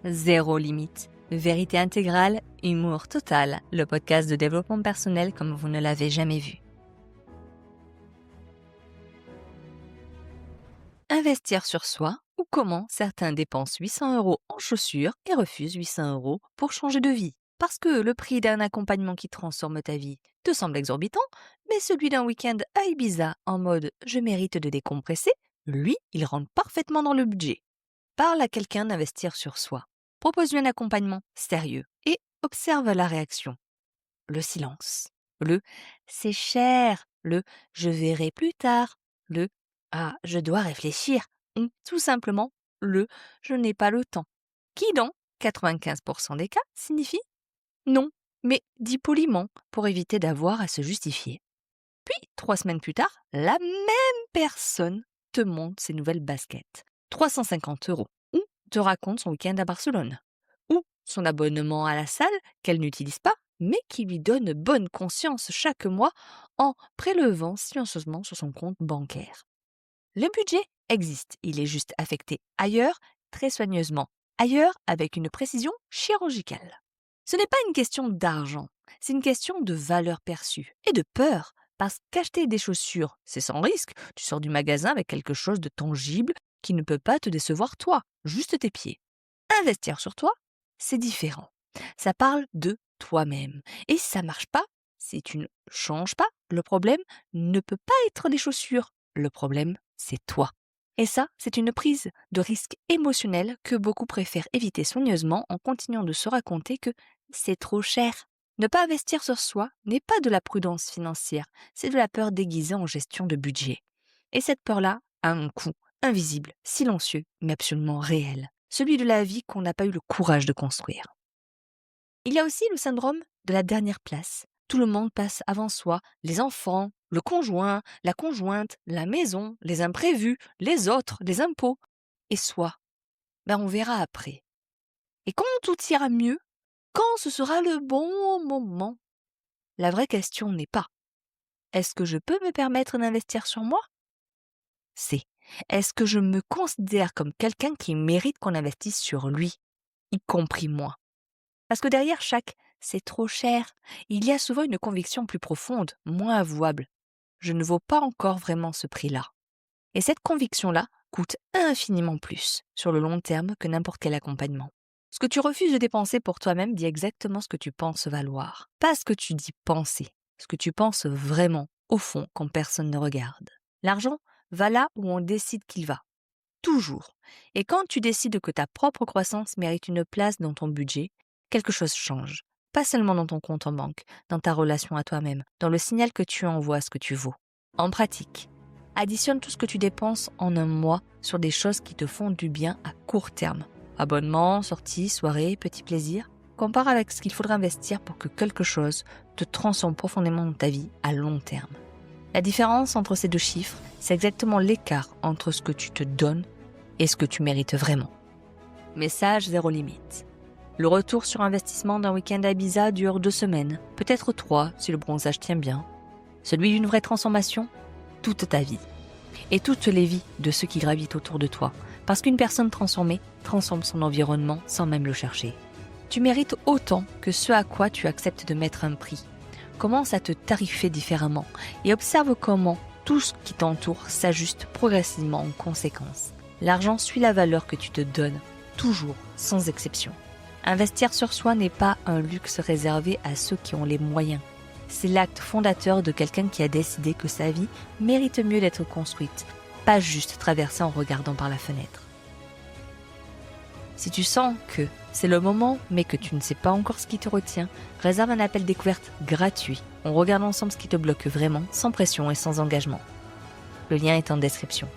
zéro limite. Vérité intégrale, humour total. Le podcast de développement personnel comme vous ne l'avez jamais vu. Investir sur soi ou comment certains dépensent 800 € en chaussures et refusent 800 € pour changer de vie. Parce que le prix d'un accompagnement qui transforme ta vie te semble exorbitant, mais celui d'un week-end à Ibiza en mode « je mérite de décompresser », lui, il rentre parfaitement dans le budget. Parle à quelqu'un d'investir sur soi. Propose-lui un accompagnement sérieux et observe la réaction. Le silence. Le « c'est cher », le « je verrai plus tard », le « ah, je dois réfléchir » ou tout simplement le « je n'ai pas le temps », qui dans 95% des cas signifie non, mais dit poliment pour éviter d'avoir à se justifier. Puis, 3 semaines plus tard, la même personne te montre ses nouvelles baskets. 350 € ou te raconte son week-end à Barcelone. Ou son abonnement à la salle qu'elle n'utilise pas, mais qui lui donne bonne conscience chaque mois en prélevant silencieusement sur son compte bancaire. Le budget existe, il est juste affecté ailleurs, très soigneusement, ailleurs avec une précision chirurgicale. Ce n'est pas une question d'argent, c'est une question de valeur perçue et de peur, parce qu'acheter des chaussures, c'est sans risque, tu sors du magasin avec quelque chose de tangible qui ne peut pas te décevoir toi, juste tes pieds. Investir sur toi, c'est différent. Ça parle de toi-même. Et si ça ne marche pas, si tu ne changes pas, le problème ne peut pas être les chaussures. Le problème, c'est toi. Et ça, c'est une prise de risque émotionnel que beaucoup préfèrent éviter soigneusement en continuant de se raconter que c'est trop cher. Ne pas investir sur soi n'est pas de la prudence financière, c'est de la peur déguisée en gestion de budget. Et cette peur-là a un coût, invisible, silencieux, mais absolument réel. Celui de la vie qu'on n'a pas eu le courage de construire. Il y a aussi le syndrome de la dernière place. Tout le monde passe avant soi, les enfants, le conjoint, la conjointe, la maison, les imprévus, les autres, les impôts. Et soi, on verra après. Et quand tout ira mieux, quand ce sera le bon moment, la vraie question n'est pas « est-ce que je peux me permettre d'investir sur moi ?» C'est « est-ce que je me considère comme quelqu'un qui mérite qu'on investisse sur lui, y compris moi ?» Parce que derrière chaque « c'est trop cher », il y a souvent une conviction plus profonde, moins avouable. Je ne vaux pas encore vraiment ce prix-là. Et cette conviction-là coûte infiniment plus sur le long terme que n'importe quel accompagnement. Ce que tu refuses de dépenser pour toi-même dit exactement ce que tu penses valoir. Pas ce que tu dis penser, ce que tu penses vraiment, au fond, quand personne ne regarde. L'argent va là où on décide qu'il va. Toujours. Et quand tu décides que ta propre croissance mérite une place dans ton budget, quelque chose change. Pas seulement dans ton compte en banque, dans ta relation à toi-même, dans le signal que tu envoies à ce que tu vaux. En pratique, additionne tout ce que tu dépenses en un mois sur des choses qui te font du bien à court terme. Abonnements, sorties, soirées, petits plaisirs. Compare avec ce qu'il faudra investir pour que quelque chose te transforme profondément dans ta vie à long terme. La différence entre ces deux chiffres, c'est exactement l'écart entre ce que tu te donnes et ce que tu mérites vraiment. Message zéro limite. Le retour sur investissement d'un week-end à Ibiza dure 2 semaines, peut-être 3 si le bronzage tient bien. Celui d'une vraie transformation, toute ta vie. Et toutes les vies de ceux qui gravitent autour de toi. Parce qu'une personne transformée transforme son environnement sans même le chercher. Tu mérites autant que ce à quoi tu acceptes de mettre un prix. Commence à te tarifer différemment et observe comment tout ce qui t'entoure s'ajuste progressivement en conséquence. L'argent suit la valeur que tu te donnes, toujours, sans exception. Investir sur soi n'est pas un luxe réservé à ceux qui ont les moyens. C'est l'acte fondateur de quelqu'un qui a décidé que sa vie mérite mieux d'être construite, pas juste traversée en regardant par la fenêtre. Si tu sens que c'est le moment, mais que tu ne sais pas encore ce qui te retient, réserve un appel découverte gratuit. On regarde ensemble ce qui te bloque vraiment, sans pression et sans engagement. Le lien est en description.